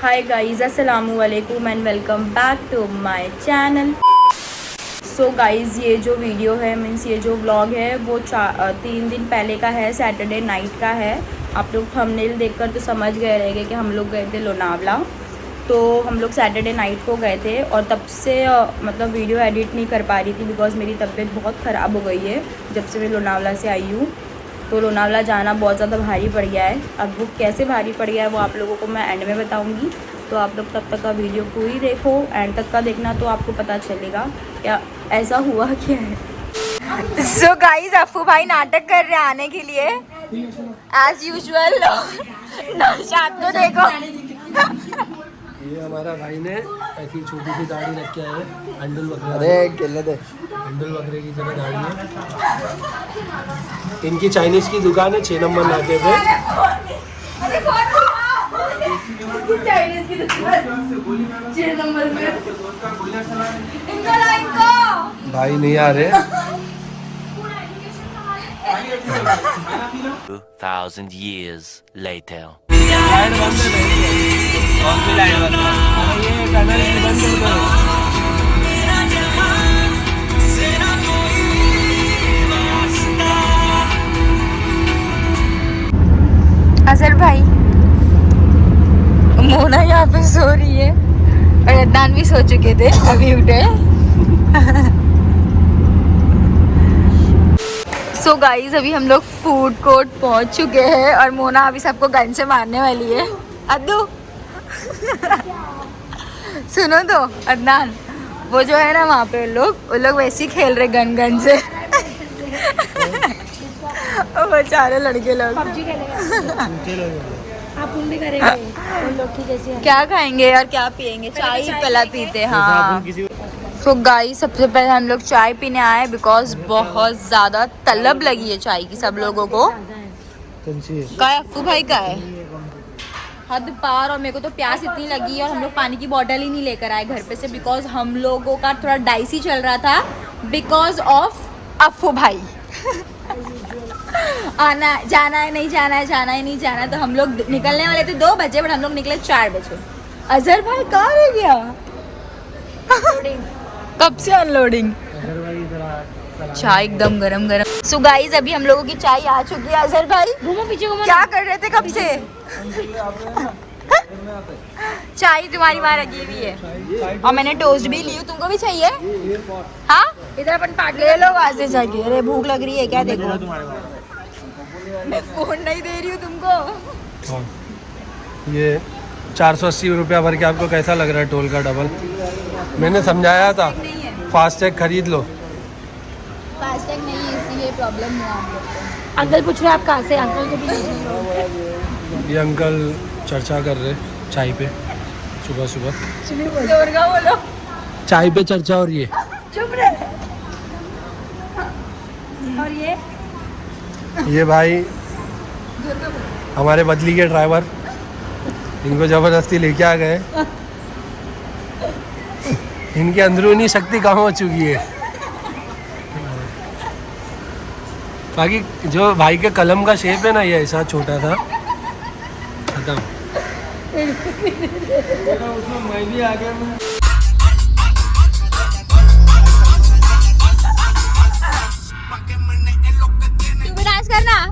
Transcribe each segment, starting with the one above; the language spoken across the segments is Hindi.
हाय गाइज़, अस्सलामु अलैकुम and welcome back to my channel. So guys, ये जो वीडियो है मीन्स ये जो व्लॉग है वो 3 दिन पहले का है, सैटरडे नाइट का है। आप लोग थंबनेल देखकर तो समझ गए रहेंगे कि हम लोग गए थे लोनावला। तो हम लोग सैटरडे नाइट को गए थे और तब से मतलब वीडियो एडिट नहीं कर पा रही थी बिकॉज़ मेरी तबीयत बहुत ख़राब हो गई है जब से मैं लोनावला से आई हूँ। तो लोनावला जाना बहुत ज़्यादा भारी पड़ गया है। अब वो कैसे भारी पड़ गया है वो आप लोगों को मैं एंड में बताऊंगी। तो आप लोग तब तक का वीडियो पूरी देखो, एंड तक का देखना तो आपको पता चलेगा क्या ऐसा हुआ क्या है। सो गाइस, अफू भाई नाटक कर रहे हैं आने के लिए एज यूजुअल। नौशाद को देखो, ये हमारा भाई ने ऐसी छोटी सी दाढ़ी रख के आए हैं, अंडुल बकरे। अरे केले दे। अंडुल बकरे की तरह दाढ़ी है। इनकी चाइनीज की दुकान है 6 नंबर नाके पे। भाई नहीं आ रहे। 2000 years later. अजहर भाई, मोना यहाँ पे सो रही है और अदनान भी सो चुके थे, अभी उठे। सो गाइस, अभी हम लोग फूड कोर्ट पहुंच चुके हैं और मोना अभी सबको गन से मारने वाली है। अद्दू सुनो तो अदनान, वो जो है ना वहाँ पे वो लोग वैसे ही खेल रहे गन से। ओ बेचारे लड़के लोग पबजी खेलेंगे। आप भी करेंगे उन लोग की जैसे। क्या खाएंगे और क्या पियेंगे? चाय पहला पीते। हाँ। तो गाइस, सबसे पहले हम लोग चाय पीने आए बिकॉज बहुत ज़्यादा तलब लगी है चाय की सब लोगों को। का है अफ्फू भाई का है हद पार, और मेरे को तो प्यास इतनी लगी है और हम लोग पानी की बोतल ही नहीं लेकर आए घर पे से बिकॉज हम लोगों का थोड़ा डाइसी चल रहा था बिकॉज ऑफ अफ्फू भाई। आना जाना है नहीं जाना है, जाना है नहीं जाना है। तो हम लोग निकलने वाले थे 2 बजे बट हम लोग निकले 4 बजे। अजहर भाई कहाँ रह गया? कब से अनलोडिंग? चाय एकदम गरम गरम। सो गाइस, अभी हम लोगों की चाय आ चुकी है। अजहर भाई घूमो पीछे घूमो। क्या कर रहे थे कब से? चाय तुम्हारी वहाँ रखी हुई है और मैंने टोस्ट भी ली। तुमको भी चाहिए? हाँ, इधर अपन पार्ट ले लो वहाँ से जाके। अरे भूख लग रही है क्या? देखो मैं फोन नहीं दे रही हूँ तुमको। ये 480 रुपया भर के आपको कैसा लग रहा है? टोल का डबल मैंने समझाया था, फास्टैग खरीद लो। फास्टैग नहीं है इसलिए प्रॉब्लम हुआ हम लोग को। अंकल पूछ रहे आप कहाँ से? अंकल को भी ये अंकल चर्चा कर रहे चाय पे सुबह सुबह। बोलो। चाय पे चर्चा हो रही है। चुप रहे। और ये भाई हमारे बदली के ड्राइवर, इनको जबरदस्ती लेके आ गए। इनकी अंदरूनी शक्ति कहाँ हो चुकी है। बाकी जो भाई के कलम का शेप है ना, ये ऐसा छोटा था, खत्म। उसमें मैं भी आ गया। तू भी डांस करना।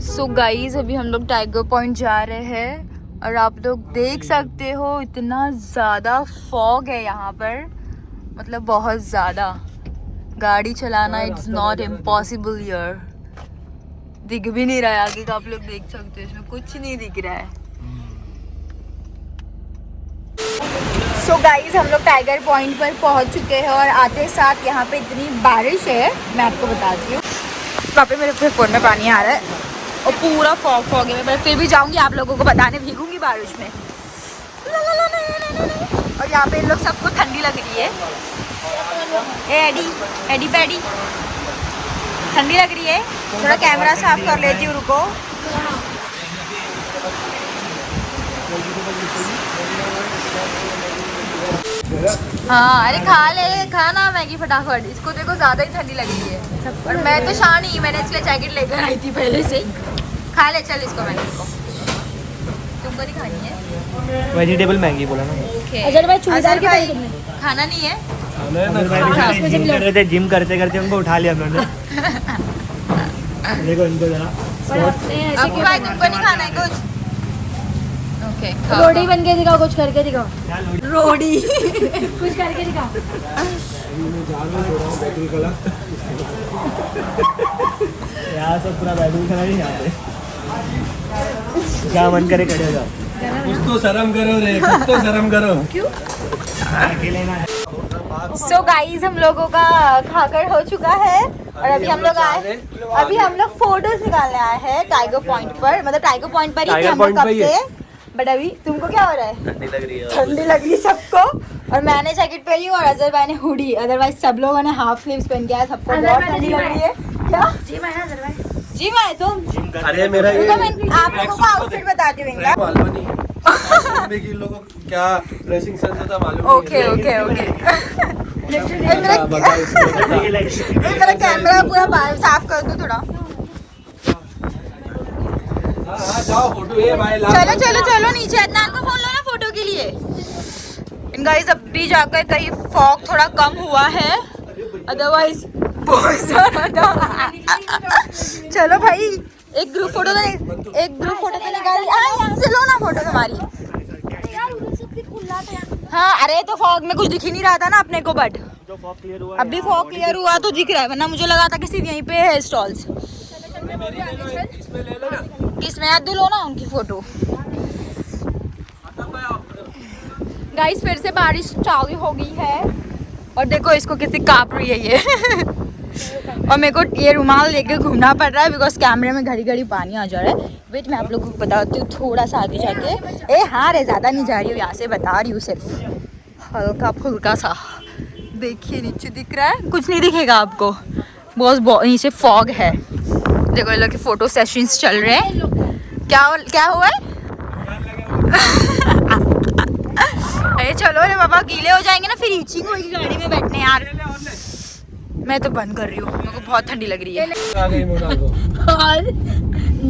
सो गाइज, अभी हम लोग टाइगर पॉइंट जा रहे हैं और आप लोग देख सकते हो इतना ज़्यादा फॉग है यहाँ पर, मतलब बहुत ज़्यादा। गाड़ी चलाना इट्स नॉट इम्पॉसिबल हियर। दिख भी नहीं रहा है आगे का, आप लोग देख सकते हो इसमें कुछ नहीं दिख रहा है। सो गाइज, हम लोग टाइगर पॉइंट पर पहुँच चुके हैं और आते साथ यहाँ पे इतनी बारिश है, मैं आपको बताती हूँ। वहाँ पे मेरे फ़ोन में पानी आ रहा है और पूरा फॉग है। मैं फिर भी जाऊंगी आप लोगों को बताने, भीगूंगी बारिश में। और यहाँ पे इन लोग सबको ठंडी लग रही है। ए एडी एडी पैडी ठंडी लग रही है। थोड़ा कैमरा साफ कर लेती हूँ, रुको। हाँ अरे खा ना मैगी फटाफट। इसको देखो ज्यादा ही ठंडी लग रही है और मैं तो शानी, मैंने इसके लिए जैकेट लेकर आई थी पहले से। खा ले चल इसको, मैगी को। तुमको नहीं खानी है? वेजिटेबल मैगी बोला ना। अजर भाई चूड़ीदार की भाई, पहनी तुमने? खाना नहीं है? जिम कर रहे थे, जिम करते करते उनको उठा लिया मैंने। देखो इनको जरा। आपको भाई तुमको नहीं खाना है कुछ? ओके रोटी बन के दिखाओ, कुछ करके दिखाओ। रोटी कुछ करके दिखाओ। यहाँ सब पूरा बैठूं खाना नहीं यहाँ पे। क्या मन करे खड़े हो जाओ। कुछ तो शर्म करो रे, कुछ तो शर्म करो। अकेले ना। सो गाइस हम लोगों का खाकर हो चुका है और अभी हम लोग फोटोज निकालने आए हैं टाइगर पॉइंट पर। मतलब टाइगर पॉइंट पर ही थे हम लोग कब से। बट अभी तुमको क्या हो रहा है? ठंडी लग रही है। ठंडी लग रही है सबको। और मैंने जैकेट पहनी और अजहर भाई ने हुडी। अदरवाइज सब लोगों ने हाफ स्लीव्स पहन के आया। सबको बहुत ठंडी लग रही है। क्या जी मैं ना अजर भाई। जी मैं तुम? अरे मेरा ये रुको, मैं आप लोगों को आउटफिट बताती हूँ इनका। मालूम नहीं कि लोगों को क्या ड्रेसिंग सेंस होता मालूम नहीं। Okay okay okay. बता इसको। मेरा कैमरा पूरा साफ कर दो थोड़ा। हाँ जाओ फोटो ये भाई ला। चलो चलो चलो नीचे। अदनान को फोन लो ना फोटो के लिए। इन गाइस अभी जाकर कहीं फॉग थोड़ा कम हुआ है, अदरवाइज बहुत ज्यादा। चलो भाई एक ग्रुप फोटो तो निकाल। यहाँ से लो ना फोटो तुम्हारी। हाँ अरे तो फॉग में कुछ दिख ही नहीं रहा था ना अपने को। बट अभी फॉग क्लियर हुआ तो दिख रहा है, वरना मुझे लगा था कि सिर्फ यहीं पे है स्टॉल्स। किसमें याद दिलो ना उनकी फोटो। गाइस फिर से बारिश चालू हो गई है और देखो इसको कितनी कांप रही है ये। और मेरे को ये रुमाल लेके घूमना पड़ रहा है बिकॉज कैमरे में घड़ी घड़ी पानी आ जा रहा है। वेट मैं आप लोगों को बताती हूँ थोड़ा सा आगे जाके। ए हाँ रे ज़्यादा नहीं जा रही हूँ, यहाँ से बता रही हूँ सिर्फ हल्का फुल्का सा। देखिए नीचे दिख रहा है, कुछ नहीं दिखेगा आपको। बहुत नीचे फॉग है। देखो ये लोग के फोटो सेशंस चल रहे हैं। क्या हुआ है? अरे चलो रे बाबा, गीले हो जाएंगे ना, फिर इचिंग होगी गाड़ी में बैठने। यार मैं तो बंद कर रही हूँ, मेरे को बहुत ठंडी लग रही है। आ गई मोनाको। और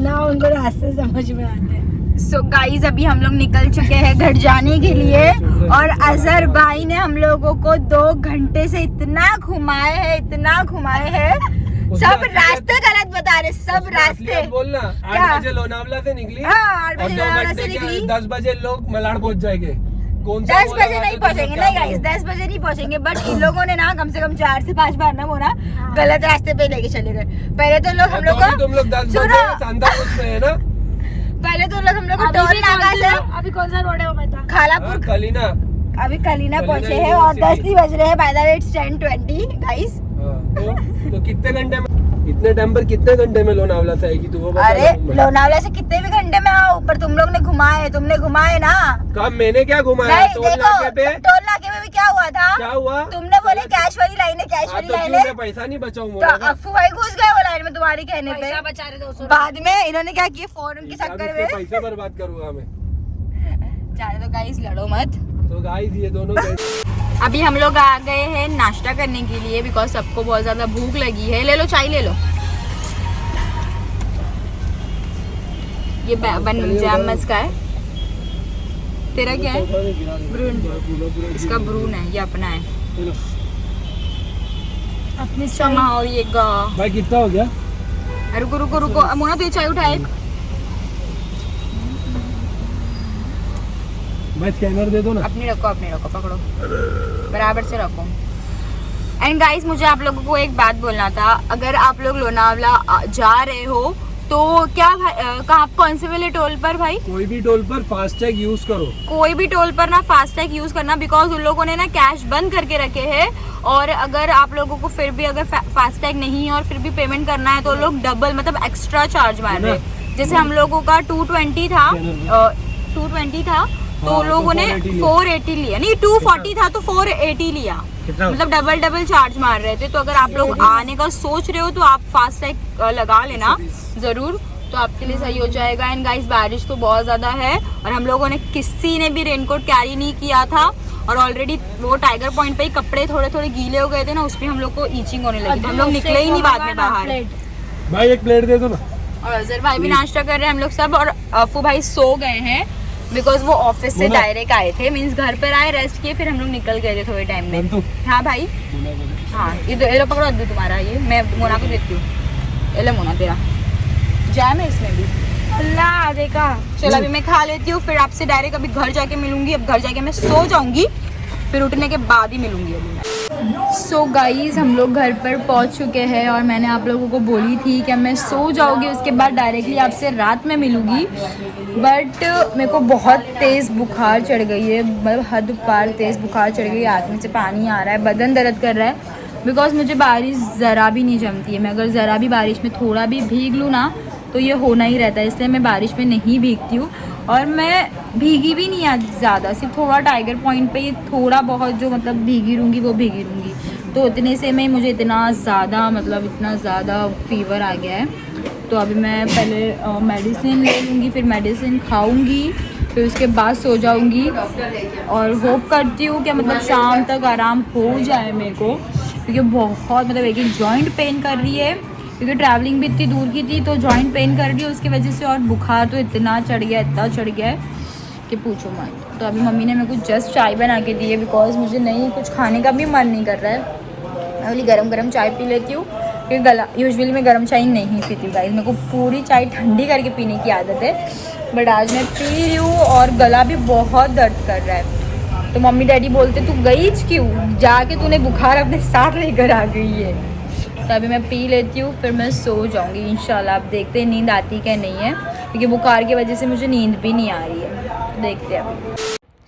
ना उनको रास्ते समझ में आते हैं। सो गाइज अभी हम लोग निकल चुके हैं घर जाने के लिए और अजहर भाई ने हम लोगों को 2 घंटे से इतना घुमाए हैं। सब रास्ते गलत बता रहे, सब रास्ते। बोलना 8 बजे लोनावला से निकली। हाँ 8 और बजे 2 लोनावला घंटे से के निकली। 10 बजे लोग मलाड पहुंच जाएंगे। 10 बजे नहीं पहुंचेंगे, नहीं गाइस 10 बजे नहीं पहुंचेंगे। बट इन लोगों ने ना कम से कम 4 से 5 बार ना वो ना गलत रास्ते पे लेके चले गए। पहले तो लोग हम लोग को तुम लोग 10 बजे सांताक्रूज में है ना। पहले तो लोग हम लोग को टोल नाका से अभी कौन सा रोड है वो बता। खालापुर कलीना अभी कलीना पहुंचे हैं और 10 नहीं बज रहे हैं। By the way it's 10:20 guys. तो कितने घंटे में, इतने टाइम पर कितने घंटे में लोनावला से आएगी तू वो बता। अरे लोनावला से कितने भी घंटे में आओ, पर तुम लोग ने तुमने घुमाए ना। कब मैंने क्या घुमाया? नहीं टोल देखो नाके पे टोल नाके में भी क्या हुआ था? क्या हुआ? तुमने बोले कैश वाली लाइन है। मैं पैसा नहीं बचाऊंगा तो अफू भाई घुस गए वो लाइन में तुम्हारे कहने पे। बचा रहे 200। बाद में इन्होंने क्या किया, फोन के चक्कर में। पैसा बर्बाद करूंगा मैं। जाने दो गाइस, लड़ो मत। तो गाइस ये दोनों अभी हम लोग आ गए हैं नाश्ता करने के लिए बिकॉज सबको बहुत ज्यादा भूख लगी है। ले लो चाय ले लो। ये जैमस का है। तेरा क्या है? ब्रून। इसका ब्रून है, ये अपना है। अपनी समाओ ये गा। भाई कितना हो गया? रुको रुको रुको मोना, तो ये चाय उठा एक। भाई स्कैनर दे दो ना। अपनी रखो पकड़ो, बराबर से रखो। एंड गाइस मुझे आप लोगों को एक बात बोलना था। अगर आप लोग लोनावला जा रहे हो तो क्या कहाँ, कौन से वाले टोल पर भाई? कोई भी टोल पर फास्टैग यूज करो। कोई भी टोल पर ना फास्टैग यूज करना बिकॉज उन लोगों ने ना कैश बंद करके रखे हैं। और अगर आप लोगों को फिर भी अगर फास्टैग नहीं है और फिर भी पेमेंट करना है तो लोग डबल मतलब एक्स्ट्रा चार्ज मार रहे हैं। जैसे हम लोगों का 220 था तो लोगों ने 480 लिया, नहीं 240 था तो 480 लिया, मतलब डबल चार्ज मार रहे थे। तो अगर आप लोग आने का सोच रहे हो तो आप फास्टैग लगा लेना जरूर, तो आपके लिए सही हो जाएगा। एंड गाइस बारिश तो बहुत ज़्यादा है और हम लोगों ने किसी ने भी रेनकोट कैरी नहीं किया था और ऑलरेडी वो टाइगर पॉइंट पे ही कपड़े थोड़े थोड़े गीले हो गए थे ना, उसमें हम लोग को ईचिंग होने लगी, तो हम लोग निकले ही नहीं बाद में बाहर। भाई एक प्लेट दे दो ना। और अजहर भाई भी नाश्ता कर रहे हैं हम लोग सब, और अफू भाई सो गए हैं बिकॉज वो ऑफिस से डायरेक्ट आए थे, मीन्स घर पर आए, रेस्ट किए, फिर हम लोग निकल गए थे थोड़े टाइम में। हाँ भाई, हाँ ये लो पकड़ो अद्दू तुम्हारा, ये मैं मोना को देती हूँ, ये लो मोना तेरा जैम है इसमें भी। अल्लाह देखा, चलो अभी मैं खा लेती हूँ, फिर आपसे डायरेक्ट अभी घर जाके मिलूंगी। अब घर जाके मैं सो जाऊंगी, फिर उठने के बाद ही मिलूंगी अभी। सो गाइज हम लोग घर पर पहुँच चुके हैं और मैंने आप लोगों को बोली थी कि मैं सो जाऊंगी, उसके बाद डायरेक्टली आपसे रात में मिलूंगी, बट मेरे को बहुत तेज़ बुखार चढ़ गई है, मतलब हद पार तेज़ बुखार चढ़ गई है, हाथ में से पानी आ रहा है, बदन दर्द कर रहा है, बिकॉज मुझे बारिश ज़रा भी नहीं जमती है। मैं अगर ज़रा भी बारिश में थोड़ा भी भीग लूँ ना तो ये होना ही रहता है, इसलिए मैं बारिश में नहीं भीगती हूँ। और मैं भीगी भी नहीं आज ज़्यादा, सिर्फ थोड़ा टाइगर पॉइंट पे ही थोड़ा बहुत जो मतलब भीगी रहूँगी वो भीगी रहूँगी, तो उतने से में मुझे इतना ज़्यादा फीवर आ गया है। तो अभी मैं पहले मेडिसिन ले लूँगी, फिर मेडिसिन खाऊँगी, फिर उसके बाद सो जाऊँगी और होप करती हूँ कि मतलब शाम तक आराम हो जाए मेरे को, क्योंकि बहुत मतलब एक जॉइंट पेन कर रही है, क्योंकि ट्रैवलिंग भी इतनी दूर की थी तो जॉइंट पेन कर रही है उसकी वजह से, और बुखार तो इतना चढ़ गया है कि पूछो मत। तो अभी मम्मी ने मेरे को जस्ट चाय बना के दी है, बिकॉज मुझे नहीं कुछ खाने का भी मन नहीं कर रहा है। मैं बोली गरम चाय पी लेती हूँ, क्योंकि यूजुअली मैं गरम चाय नहीं पीती हूँ गाइस, मेरे को पूरी चाय ठंडी करके पीने की आदत है, बट आज मैं पी रही हूँ और गला भी बहुत दर्द कर रहा है। तो मम्मी डैडी बोलते तू गई क्यों, जाके तूने बुखार अपने साथ लेकर आ गई है। तो अभी मैं पी लेती हूँ, फिर मैं सो जाऊँगी इंशाल्लाह। अब देखते हैं नींद आती क्या नहीं है, क्योंकि बुखार की वजह से मुझे नींद भी नहीं आ रही है, देखते हैं।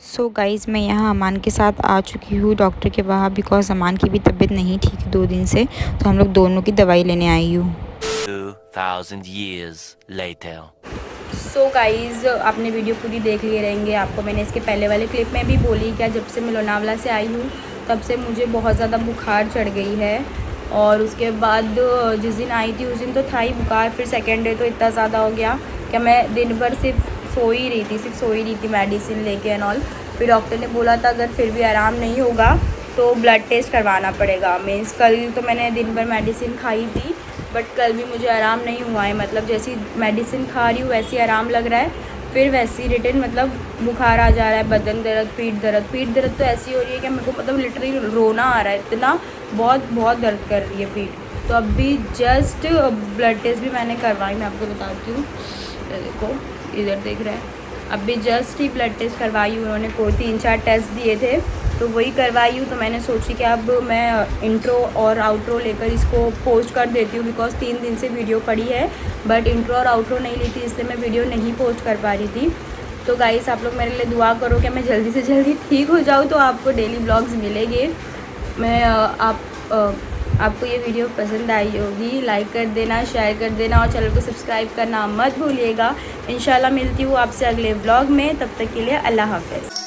सो गाइज़ मैं यहाँ अमान के साथ आ चुकी हूँ डॉक्टर के वहाँ, बिकॉज अमान की भी तबीयत नहीं ठीक है 2 दिन से, तो हम लोग दोनों की दवाई लेने आई हूँ। 2000 years later. सो गाइज़ आपने वीडियो पूरी देख लिए रहेंगे, आपको मैंने इसके पहले वाले क्लिप में भी बोली क्या, जब से मैं लोनावला से आई हूँ तब से मुझे बहुत ज़्यादा बुखार चढ़ गई है, और उसके बाद जिस दिन आई थी उस दिन तो था ही बुखार, फिर सेकेंड डे तो इतना ज़्यादा हो गया कि मैं दिन भर सिर्फ सो ही रही थी मेडिसिन लेके एंड ऑल। फिर डॉक्टर ने बोला था अगर फिर भी आराम नहीं होगा तो ब्लड टेस्ट करवाना पड़ेगा। मीन्स कल तो मैंने दिन भर मेडिसिन खाई थी, बट कल भी मुझे आराम नहीं हुआ है, मतलब जैसी मेडिसिन खा रही हूँ वैसी आराम लग रहा है, फिर वैसी रिटर्न मतलब बुखार आ जा रहा है, बदन दर्द, पीठ दर्द तो ऐसी हो रही है कि मेरे को मतलब लिटरली रोना आ रहा है, इतना बहुत दर्द कर रही है पीठ। तो अभी जस्ट ब्लड टेस्ट भी मैंने करवाई, मैं आपको बताती हूँ, देखो इधर देख रहे हैं, अभी जस्ट ही ब्लड टेस्ट करवाई, उन्होंने कोई 3-4 टेस्ट दिए थे तो वही करवाई हूँ। तो मैंने सोची कि अब मैं इंट्रो और आउट्रो लेकर इसको पोस्ट कर देती हूँ, बिकॉज 3 दिन से वीडियो पड़ी है बट इंट्रो और आउट्रो नहीं ली थी, इसलिए मैं वीडियो नहीं पोस्ट कर पा रही थी। तो गाइस आप लोग मेरे लिए दुआ करो कि मैं जल्दी से जल्दी ठीक हो जाऊँ, तो आपको डेली ब्लॉग्स मिलेंगे। मैं आपको ये वीडियो पसंद आई होगी, लाइक कर देना, शेयर कर देना और चैनल को सब्सक्राइब करना मत भूलिएगा। इंशाल्लाह मिलती हूँ आपसे अगले व्लॉग में, तब तक के लिए अल्लाह हाफ़िज़।